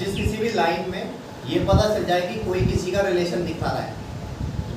जिस किसी भी लाइन में ये पता चल जाए कि कोई किसी का रिलेशन दिखा रहा है,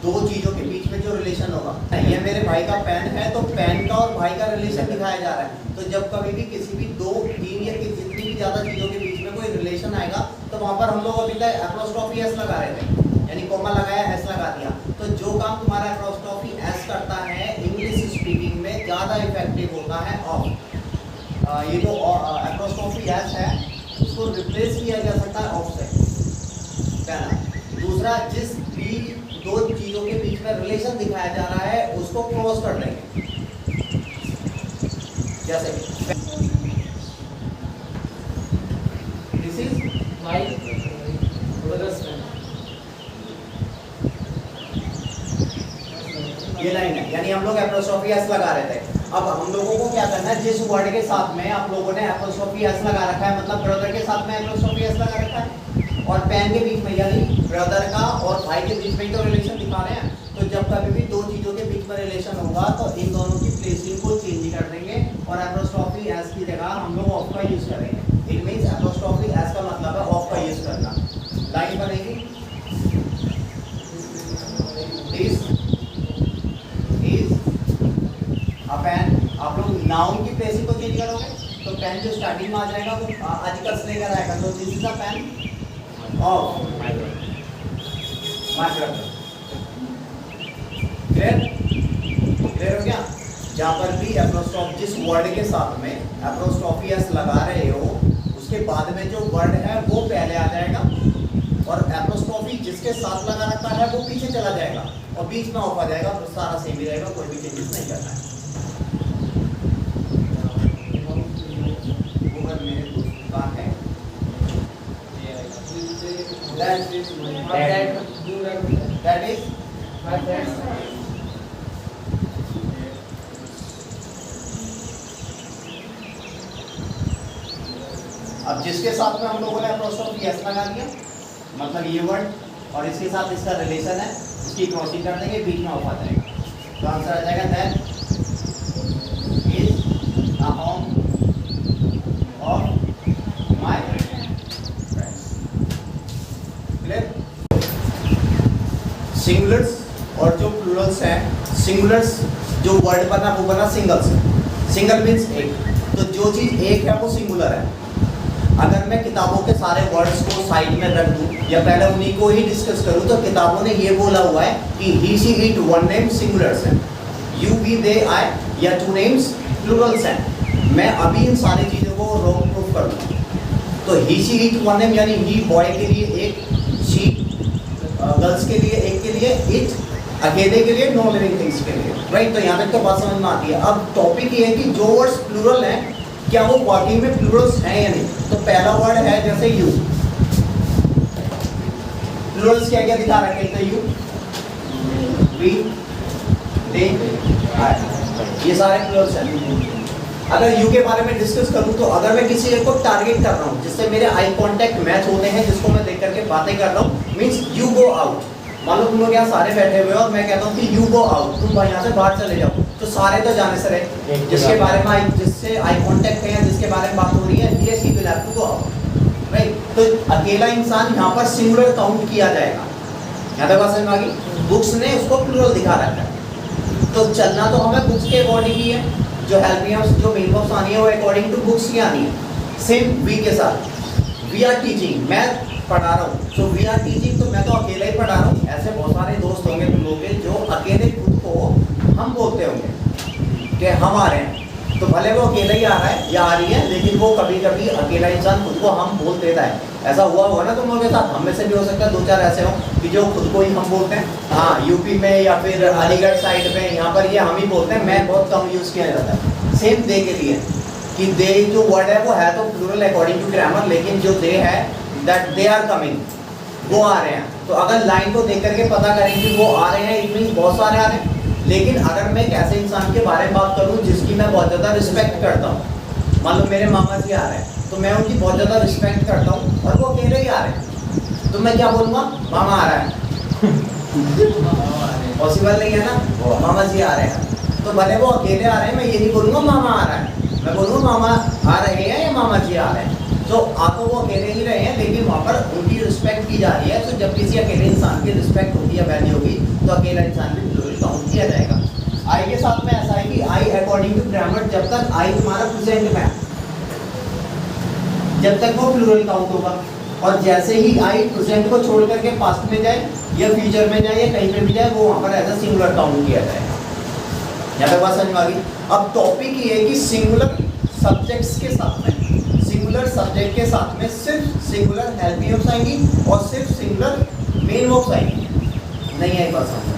दो चीजों के बीच में जो रिलेशन होगा, ये मेरे भाई का पेन है तो पेन का और भाई का रिलेशन दिखाया जा रहा है। तो जब कभी भी किसी भी दो तीन या जितनी भी ज्यादा चीजों के बीच में कोई रिलेशन आएगा तो वहां पर हम लोग अभी तक एप्रोस्ट्रोफी एस लगा रहे थे, यानी कोमा लगाया एस लगा दिया। तो जो काम तुम्हारा एप्रोस्ट्रोफी एस करता है इंग्लिश स्पीकिंग में ज्यादा इफेक्टिव होता है ऑफ। ये जो एप्रोस्ट्रोफी एस है उसको रिप्लेस किया जा सकता है ऑफ से, पहला। दूसरा, जिस भी दो चीजों के बीच में रिलेशन दिखाया जा रहा है उसको क्रॉस कर देंगे, जैसे this is my brothers friend. ये लाइन है, यानी हम लोग एप्रोस्ट्रोफी एस लगा रहे थे। अब हम लोगों को क्या करना है, जिस वर्ड के साथ में आप लोगों ने एप्रोस्ट्रोफी एस लगा रखा है, मतलब ब्रदर के साथ में एप्रोस्ट्रोफी एस लगा रखा है और पेन के बीच में, यानी ब्रदर का और भाई के बीच में तो रिलेशन दिखा रहे हैं। तो जब कभी भी दो चीजों के बीच में रिलेशन होगा तो इन दोनों की प्लेसिंग को चेंज कर देंगे और एप्रोस्ट्रोफी एस की जगह हम लोग ऑफ का यूज करेंगे। इट मींस एप्रोस्ट्रोफी एस का मतलब है ऑफ का यूज करना। लाइन बनेगी दिस इज अ पेन। आप लोग नाउन की प्लेसिंग को चेंज करोगे तो पेन जो स्टार्टिंग में आ जाएगा वो आजकल से लेकर आएगा। तो this is a pain of my brother. Clear हो गया? जहाँ पर भी एप्रोस्ट्रोफी, जिस वर्ड के साथ में एप्रोस्ट्रोफी एस लगा रहे हो उसके बाद में जो वर्ड है वो पहले आ जाएगा और एप्रोस्ट्रोफी जिसके साथ लगा रखा है वो पीछे चला जाएगा और बीच में ऑफ आ जाएगा। तो सारा सेम ही रहेगा, कोई भी चेंजेस नहीं करना है। मेरे दोस्त की बात है that is my friends। अब जिसके साथ में हम लोगों ने एप्रोस्ट्रोफी एस लगा दिया, मतलब ये वर्ड और इसके साथ इसका रिलेशन है, इसकी क्रॉसिंग कर देंगे, बीच में ऑफ आ जाएगा। तो आंसर आ जाएगा that is a home of my friends. Clear? Singulars और जो प्लूरल्स हैं, सिंगुलर्स जो वर्ड बना वो बना सिंगल से। सिंगल मीन्स एक, तो जो चीज एक है वो सिंगुलर है। अगर मैं किताबों के सारे वर्ड्स को साइड में रख दूं या पहले उन्हीं को ही डिस्कस करूं तो किताबों ने ये बोला हुआ है कि he she it one name singulars हैं, यू वी दे आई या टू नेम्स प्लूरल्स हैं। मैं अभी इन सारी चीज़ों को रॉन्ग प्रूफ कर दूँ तो ही शी इट वन नेम यानी ही बॉय के लिए एक, शी गर्ल्स के लिए एक, के लिए इट अकेले के लिए, नॉन लिविंग थिंग्स के लिए, राइट। तो यहाँ तक तो बात समझ में आती है। अब टॉपिक ये है कि जो वर्ड्स प्लूरल हैं क्या वो वर्किंग में प्लूरल्स हैं या नहीं। तो पहला वर्ड है जैसे यू, प्लूरल्स क्या क्या दिखा रखे हैं, यू, वी, दे, आई, ये सारे प्लूरल्स हैं। अगर यू के बारे में डिस्कस करूं तो अगर मैं किसी एक को टारगेट कर रहा हूं जिससे मेरे आई कांटेक्ट मैच होते हैं, जिसको मैं देख करके बातें कर रहा हूं, मींस यू गो आउट। मान लो तुम लोग यहाँ सारे बैठे हुए हो और मैं कहता हूँ कि यू गो आउट, तुम यहाँ से बाहर चले जाओ, तो सारे तो जाने से रहे। जिसके बारे में जिससे आई कांटेक्ट है, जिसके बारे में बात हो रही है, ये C will have to go out, right. तो अकेला इंसान यहाँ पर सिंगुलर काउंट किया जाएगा। यहाँ तक बात समझ में आ गई? बुक्स ने उसको प्लूरल दिखा रखा है। तो चलना तो हमें बुक्स के अकॉर्डिंग ही है, जो हेल्पिंग जो मेन वर्ब्स आनी है वो अकॉर्डिंग टू बुक्स ही आनी है। सेम वी के साथ, वी आर टीचिंग, मैं पढ़ा रहा हूँ, तो वी आर टीचिंग, तो मैं तो अकेला ही पढ़ा रहा हूँ। ऐसे बहुत सारे दोस्त होंगे तुम लोग के जो अकेले खुद को हम बोलते होंगे कि हम आ रहे हैं, तो भले वो अकेला ही आ रहा है या आ रही है, लेकिन वो कभी कभी अकेला इंसान खुद को हम बोल देता है। ऐसा हुआ होगा ना तुम लोगों के साथ, हम में से भी हो सकता है दो चार ऐसे हो कि जो खुद को ही हम बोलते हैं। हाँ, यूपी में या फिर अलीगढ़ साइड में यहाँ पर ये हम ही बोलते हैं, मैं बहुत कम यूज़ किया जाता है। सेम दे के लिए कि दे जो वर्ड है वो है तो प्लूरल अकॉर्डिंग टू ग्रामर, लेकिन जो दे है दैट दे आर कमिंग, वो आ रहे हैं। तो अगर लाइन को देख करके पता करें कि वो आ रहे हैं, इट मीन्स बहुत सारे आ रहे हैं। लेकिन अगर मैं एक ऐसे इंसान के बारे में बात करूं जिसकी मैं बहुत ज़्यादा रिस्पेक्ट करता हूं, मान लो मेरे मामा जी आ रहे हैं, तो मैं उनकी बहुत ज़्यादा रिस्पेक्ट करता हूं और वो अकेले ही आ रहे हैं, तो मैं क्या बोलूँगा? मामा आ रहा है। पॉसिबल नहीं है ना, मामा जी आ रहे हैं, तो भले वो अकेले आ रहे हैं, मैं ये नहीं बोलूँगा मामा आ रहा है, मैं बोलूँगा मामा आ रहे हैं या मामा जी आ रहे हैं। तो आपको वो अकेले ही रहे हैं, लेकिन वहाँ पर उनकी रिस्पेक्ट की जा रही है। तो जब किसी अकेले इंसान की रिस्पेक्ट होगी या वैल्यू होगी तो अकेला इंसान भी प्लूरल काउंट किया जाएगा। आई के साथ में ऐसा है कि आई अकॉर्डिंग टू ग्रामर जब तक आई तुम्हारा प्रेजेंट में है जब तक वो प्लूरल काउंट होगा, और जैसे ही आई प्रेजेंट को छोड़ करके पास्ट में जाए या फ्यूचर में जाए या कहीं पे भी जाए वो वहाँ पर एज अ सिंगुलर काउंट किया जाएगा। यहाँ पे बात समझ में आ गई। अब टॉपिक ये है कि सिंगुलर सब्जेक्ट्स के साथ में, सिंगुलर सब्जेक्ट के साथ में सिर्फ सिंगुलर हेल्पिंग वर्ब्स आएंगी और सिर्फ सिंगुलर मेन वर्ब्स आएंगी। नहीं आई बात समझ में?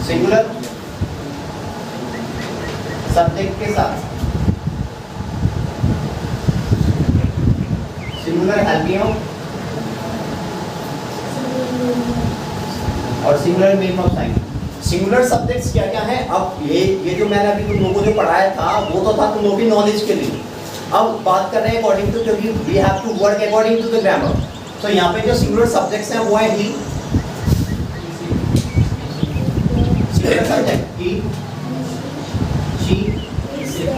सिंगुलर सब्जेक्ट के साथ सिंगुलर हेल्पिंग और सिंगुलर मेन वर्ब्स आएंगे। सिंगुलर सब्जेक्ट्स क्या क्या है? अब ये जो मैंने अभी तुम लोगों को जो पढ़ाया था वो तो था तुम लोगों की नॉलेज के लिए। अब बात कर रहे हैं अकॉर्डिंग टू, क्योंकि we have to work according to the grammar. तो यहाँ पे जो सिंगुलर सब्जेक्ट्स हैं वो है he, singular subject he, she,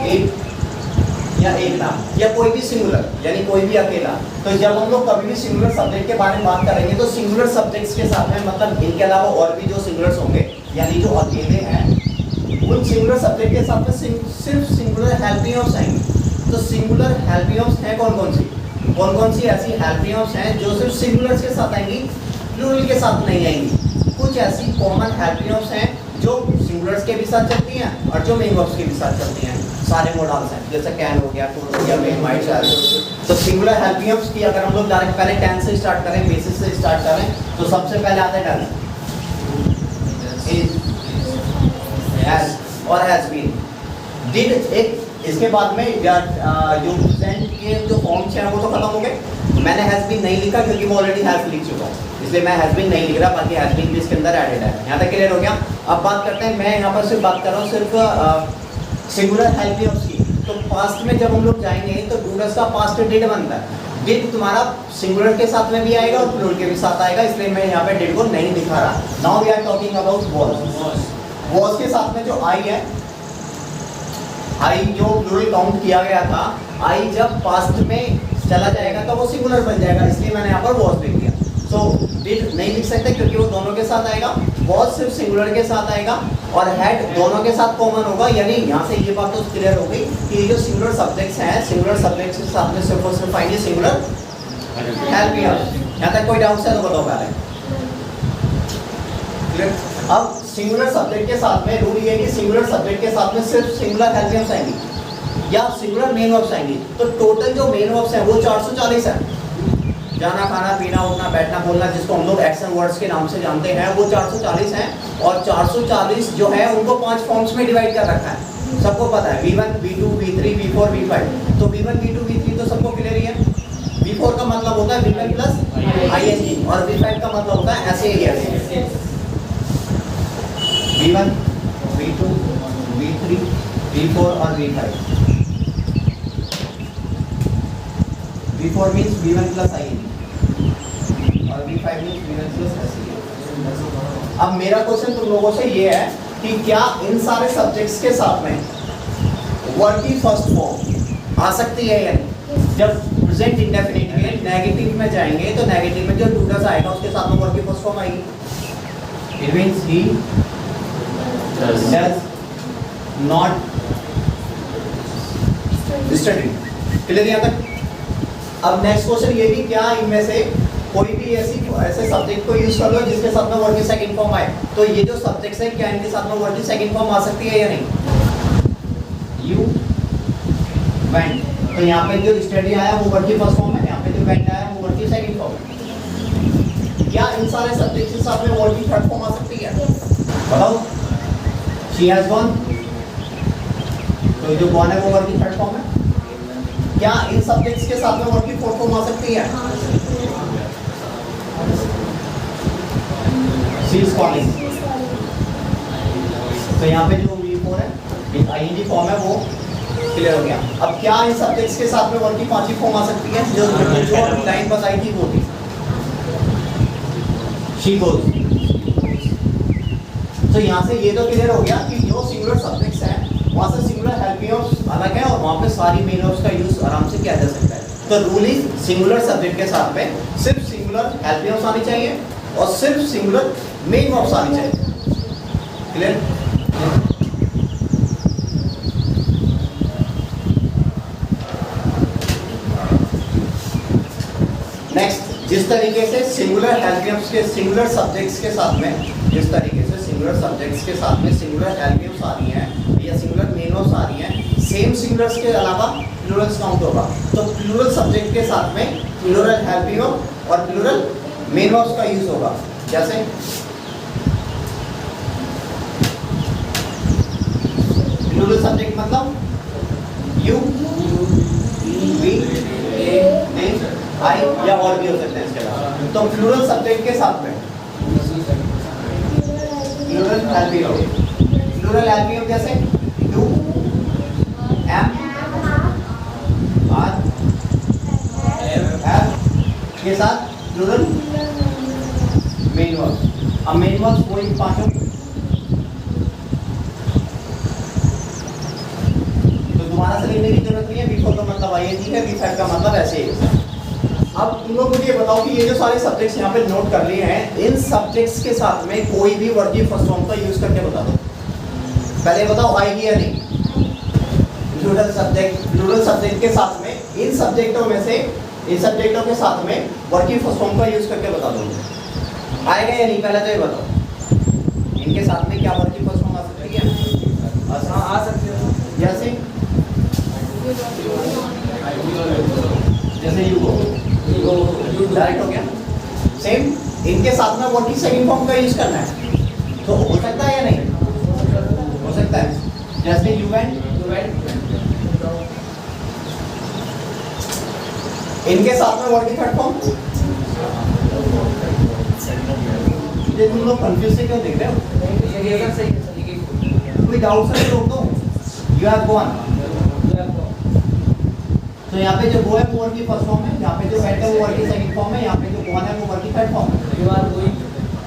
it या एक नाम या कोई भी सिंगुलर यानी कोई भी अकेला। तो जब हम लोग कभी भी सिंगुलर सब्जेक्ट के बारे में बात करेंगे तो सिंगुलर सब्जेक्ट्स के साथ में मतलब इनके अलावा और भी जो सिंगुलर्स होंगे यानी जो अकेले हैं उन सिंगुलर सब्जेक्ट के साथ में सिर्फ सिंगुलर हेल्पिंग वर्ब्स आएंगे। तो सिंगुलर हेल्पिंग वर्ब्स हैं कौन कौन सी ऐसी हेल्पिंग वर्ब्स हैं जो सिर्फ सिंगुलर्स के साथ आएंगी, प्लूरल के साथ नहीं आएंगी। कुछ ऐसी कॉमन हेल्पिंग वर्ब्स हैं जो सिंगुलर्स के भी साथ चलती हैं और जो मेन वर्ब्स के भी साथ चलती हैं। सारे मॉडल्स हैं जैसे कैन हो गया, कुड हो गया, मेन, माइट। तो सिंगुलर हेल्पिंग वर्ब्स की अगर हम लोग डायरेक्ट पहले टेंस से स्टार्ट करें, बेसिस से स्टार्ट करें तो सबसे पहले आता है डन, इज, हैज और हैज बीन, डिड। एक इसके बाद में जो प्रेजेंट के जो फॉर्म्स हैं वो तो खत्म हो गए। मैंने हैज बीन नहीं लिखा क्योंकि वो ऑलरेडी हैज लिख चुका हूँ, इसलिए मैं हैज बीन नहीं लिख रहा, बाकी हैज बीन भी इसके अंदर एडेड है। यहाँ तक क्लियर हो गया। अब बात करते हैं, मैं यहाँ पर सिर्फ बात कर रहा हूँ सिर्फ सिंगुलर हेल्पिंग वर्ब्स की। तो पास्ट में जब हम लोग जाएंगे तो डूडस का पास्ट डिड बनता है। डिड तुम्हारा सिंगुलर के साथ में भी आएगा और प्लूरल के भी साथ आएगा, इसलिए मैं यहाँ पे डिड को नहीं दिखा रहा। Now we are talking about was. Was के साथ में जो आई है, आई जो प्लूरल काउंट किया गया था, आई जब पास्ट में चला जाएगा तो वो सिंगुलर बन जाएगा, इसलिए मैंने यहाँ पर वॉज लिख दिया। सो डिड नहीं लिख सकते क्योंकि वो दोनों के साथ आएगा, वॉज सिर्फ सिंगुलर के साथ आएगा और हैड दोनों के साथ कॉमन होगा। यानी यहाँ से ये बात तो क्लियर हो गई कि ये जो सिंगुलर सब्जेक्ट्स हैं, सिंगुलर सब्जेक्ट्स के साथ में सिर्फ और सिर्फ आएंगे सिंगुलर हेल्पिंग वर्ब्स। यहाँ तक कोई डाउट है तो बताओ पहले। अब सिंगुलर सब्जेक्ट के साथ में रूल ये है कि सिंगुलर सब्जेक्ट के साथ में सिर्फ सिंगुलर हेल्पिंग वर्ब्स आएंगी या सिंगुलर मेन वर्ब्स आएंगी। तो टोटल जो मेन वर्ब्स हैं वो 440 है। जाना, खाना, पीना, उठना, बैठना, बोलना, जिसको हम लोग एक्शन वर्ड्स के नाम से जानते हैं, वो 440 हैं। और 440 जो है उनको 5 फॉर्म्स में डिवाइड कर रखा है, सबको पता है। V1, V2, V3, V4, V5। तो V1, V2, V3 तो सबको क्लियर ही है। V4 का मतलब होता है V1 प्लस ing और V5 का मतलब होता है SAES। V1, V2, V3, V4 और V5। V4 means V1 plus ing और V5 means V1 plus SAES। अब मेरा क्वेश्चन तुम लोगों से ये है कि क्या इन सारे सब्जेक्ट्स के साथ में वर्ड की फर्स्ट फॉर्म आ सकती है या नहीं? जब प्रेजेंट इंडेफिनिट में नेगेटिव में जाएंगे तो नेगेटिव में जो डूडस आएगा उसके साथ में वर्ड की फर्स्ट फॉर्म आएगी। It means he does not study. Clear यहाँ तक? अब नेक्स्ट क्वेश्चन ये भी, क्या इनमें से कोई भी ऐसे सब्जेक्ट को यूज कर लो जिसके साथ में वर्ड की सेकंड फॉर्म आए। तो ये जो सब्जेक्ट्स है क्या इनके साथ में वर्ड की सेकंड फॉर्म आ सकती है या नहीं? यू वेंट, तो यहाँ पे जो स्टडी आया वो वर्ड की फर्स्ट फॉर्म है, यहाँ पे जो वेंट आया वो वर्ड की सेकंड फॉर्म है। क्या इन सारे सब्जेक्ट्स के साथ में वर्ड की थर्ड फॉर्म आ सकती है? बताओ। शी हैज गॉन, तो जो गॉन है वो वर्ड की थर्ड फॉर्म है। क्या इन सब्जेक्ट्स के साथ में वर्ड की फोर्थ फॉर्म आ सकती है? शी इज कॉलिंग, तो यहाँ पे जो V4 है ing फॉर्म है वो क्लियर हो गया। अब क्या इन सब्जेक्ट्स के साथ में वर्ब की पांच ही फॉर्म आ सकती है? जो अभी लाइन बताई थी वो थी शी गोज। तो यहाँ से ये तो क्लियर हो गया कि जो सिंगुलर सब्जेक्ट्स हैं वहाँ से सिंगुलर हेल्पिंग अलग है और वहाँ पे सारी मेन वर्ब्स का यूज आराम से किया जा सकता है। तो रूल इज सिंगुलर सब्जेक्ट के साथ में सिर्फ सिंगुलर हेल्पिंग आनी चाहिए और सिर्फ सिंगुलर मेन वर्ब्स आनी चाहिए। क्लियर? नेक्स्ट, जिस तरीके से सिंगुलर हेल्पियम्स के सिंगुलर सब्जेक्ट्स के साथ में जिस तरीके से सिंगुलर सब्जेक्ट्स के साथ में सिंगुलर हेल्पियम्स आ रही हैं या सिंगुलर मेन वर्ब्स आ रही हैं, सेम सिंगुलर्स के अलावा प्लूरल्स काउंट होगा। तो प्लूरल सब्जेक्ट के साथ में प्लूरल हेल्पियम और प्लूरल मेन वर्ब्स का यूज होगा। जैसे प्लूरल सब्जेक्ट मतलब यू, वी, दे, आई या और भी हो सकते हैं इसके अलावा। तो प्लूरल सब्जेक्ट के साथ में प्लूरल हेल्पियम, प्लूरल हेल्पियम जैसे डू, एम, आर, हैव के साथ प्लूरल मेन वर्ब्स। अब मेन वर्ब्स कोई पांचों, तो दोबारा से लिखने की जरूरत नहीं है। बिफोर का मतलब आई है, ठीक है, बिफोर का मतलब ऐसे ही। अब तुम लोग मुझे ये बताओ कि ये जो सारे सब्जेक्ट्स यहाँ पे नोट कर लिए हैं, इन सब्जेक्ट्स के साथ में कोई भी वर्ब की फर्स्ट फॉर्म का यूज करके बता दो। पहले बताओ आएगी या नहीं? प्लूरल सब्जेक्ट के साथ में इन सब्जेक्टों में से इन सब्जेक्टों के साथ में वर्ब की फर्स्ट फॉर्म का यूज करके बता दो। आएगा या नहीं? पहले तो ये बताओ इनके साथ में क्या वर्ब की फर्स्ट फॉर्म आ सकती है? आ सकते हो। जैसे यू गो, डायरेक्ट हो गया। सेम इनके साथ में वर्ब की सेकंड फॉर्म का यूज करना है, तो हो सकता है या नहीं? हो सकता है। जैसे यू वेंट, इनके साथ में वर्ब की थर्ड फॉर्म। ये तुम लोग कंफ्यूज से क्यों देख रहे हो? कोई डाउट से रोक दो। यू हैव गॉन, तो यहाँ पे जो गो है वो वर्ब की फर्स्ट फॉर्म है, यहाँ पे जो वेंट है वो वर्ब की सेकंड फॉर्म है, यहाँ पे जो गॉन है वो वर्ब की थर्ड फॉर्म है। You are going,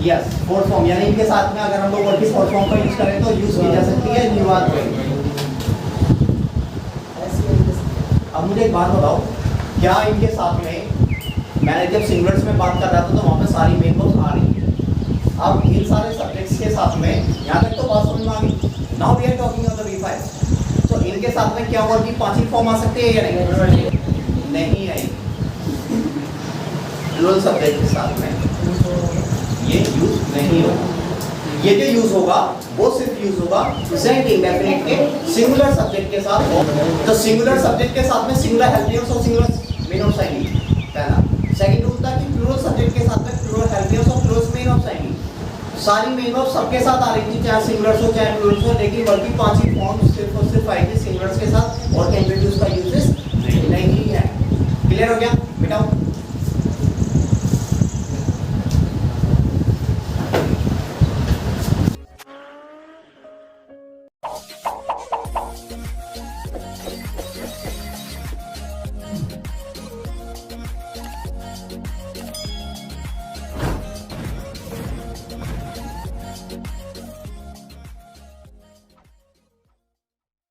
yes, fourth form. यानी इनके साथ में अगर हम लोग वर्ब की फोर्थ फॉर्म का यूज करें तो यूज की जा सकती है यू आर गोइंग। अब मुझे एक बात बताओ, क्या इनके साथ में मैंने जब सिंगुलर्स में बात कर रहा था तो वहाँ पे सारी मेन वर्ब्स आ रही है। अब इन सारे सब्जेक्ट्स के साथ में यहाँ तक तो बात समझ में आ गई। Now we are talking on the V5। तो इनके साथ में क्या वर्ब की पांचवी फॉर्म आ सकती है या नहीं? नहीं आएगी। प्लूरल सब्जेक्ट के साथ में ये यूज नहीं होगा। ये जो यूज होगा वो सिर्फ यूज होगा प्रेजेंट इंडेफिनिट के सिंगुलर सब्जेक्ट के साथ। तो सिंगुलर सब्जेक्ट के साथ में सिंगुलर हेल्पियम्स और सिंगुलर मेन वर्ब्स आएंगी, पहला। सेकंड रूल था कि प्लूरल सब्जेक्ट के साथ में प्लूरल हेल्पियम्स और प्लूरल मेन वर्ब्स आएंगी। सारी मेन वर्ब्स सबके साथ आ रही थी, चाहे सिंगुलर्स हो चाहे प्लूरल्स हो, लेकिन वर्ब की पांचवी फॉर्म सिर्फ और सिर्फ आएगी सिंगुलर्स के साथ और इंट्रोड्यूस का यूजेस नहीं है। क्लियर हो गया?